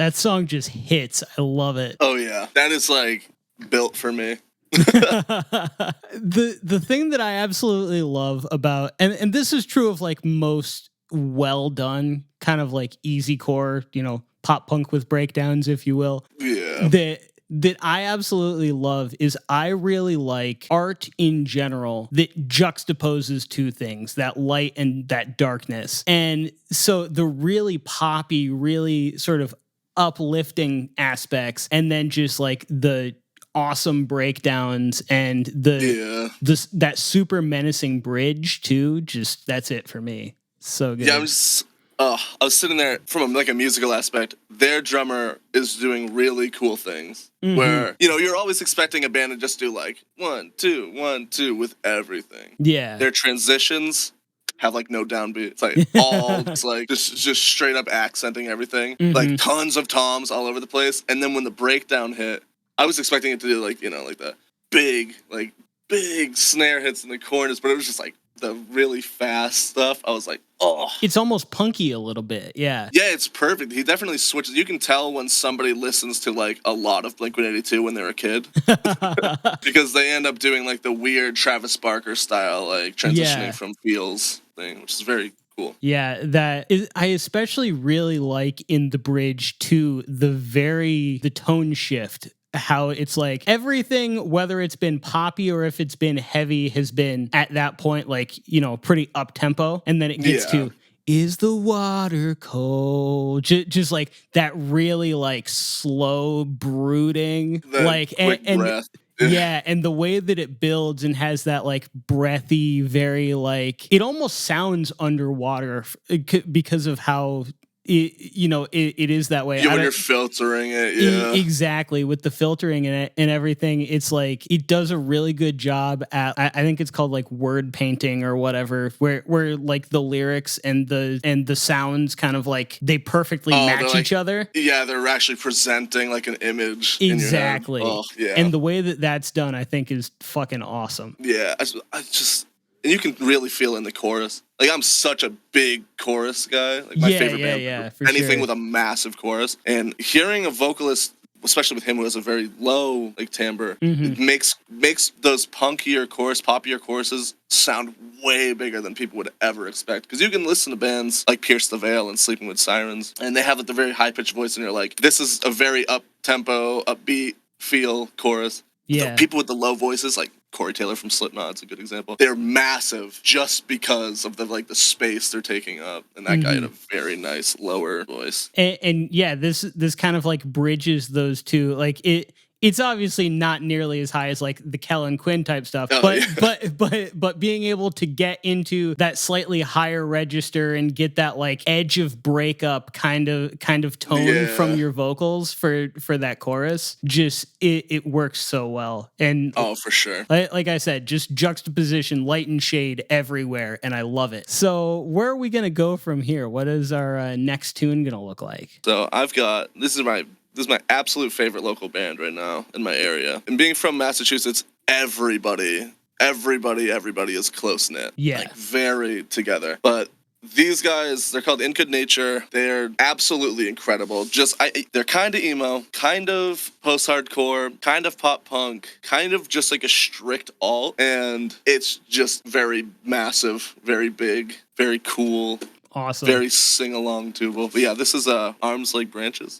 That song just hits. I love it. Oh yeah, that is like built for me. The thing that I absolutely love about, and this is true of like most well done kind of like easy core, pop punk with breakdowns, if you will. Yeah. That I absolutely love is I really like art in general that juxtaposes two things, that light and that darkness. And so the really poppy, really sort of uplifting aspects, and then just like the awesome breakdowns and that super menacing bridge too. Just that's it for me. So good. Yeah, I was sitting there from like a musical aspect. Their drummer is doing really cool things where, you're always expecting a band to just do like 1, 2, 1, 2 with everything. Yeah. Their transitions have like no downbeat. It's like all it's like just straight up accenting everything. Like tons of toms all over the place. And then when the breakdown hit, I was expecting it to do like, like the big snare hits in the corners, but it was just like the really fast stuff. I was like, oh. It's almost punky a little bit, yeah. Yeah, it's perfect. He definitely switches. You can tell when somebody listens to like a lot of Blink-182 when they're a kid. Because they end up doing like the weird Travis Barker style, like transitioning from feels thing, which is very cool. Yeah, I especially really like in the bridge too, the tone shift. How it's like everything, whether it's been poppy or if it's been heavy, has been at that point like, pretty up tempo. And then it gets to, is the water cold? Just like that really like slow brooding, like quick breath. Yeah, and the way that it builds and has that like breathy, very like it almost sounds underwater because of how it is that way. Yeah, when you're filtering it, exactly, with the filtering and everything, it's like it does a really good job at. I think it's called like word painting or whatever, where like the lyrics and the sounds kind of like they perfectly match each other. Yeah, they're actually presenting like an image. Exactly. In your head. Oh, yeah. And the way that that's done, I think, is fucking awesome. Yeah, I just. And you can really feel in the chorus. Like, I'm such a big chorus guy. Like, my favorite band. For anything sure. with a massive chorus. And hearing a vocalist, especially with him who has a very low, like, timbre, it makes those punkier poppier choruses sound way bigger than people would ever expect. Because you can listen to bands like Pierce the Veil and Sleeping with Sirens, and they have like, the very high-pitched voice, and you're like, this is a very up-tempo, upbeat feel chorus. Yeah. The people with the low voices, like Corey Taylor from Slipknot is a good example. They're massive just because of the space they're taking up, and that guy had a very nice lower voice. And yeah, this kind of like bridges those two. Like it's obviously not nearly as high as like the Kellen Quinn type stuff, but being able to get into that slightly higher register and get that like edge of breakup kind of tone from your vocals for that chorus, just it works so well. And for sure, like I said, just juxtaposition, light and shade everywhere, and I love it. So where are we gonna go from here? What is our next tune gonna look like? So this is my absolute favorite local band right now in my area. And being from Massachusetts, everybody is close-knit. Yeah. Like, very together. But these guys, they're called In Good Nature. They're absolutely incredible. They're kind of emo, kind of post-hardcore, kind of pop-punk, kind of just like a strict alt. And it's just very massive, very big, very cool. Awesome. Very sing-along tunable. But yeah, this is Arms Like Branches.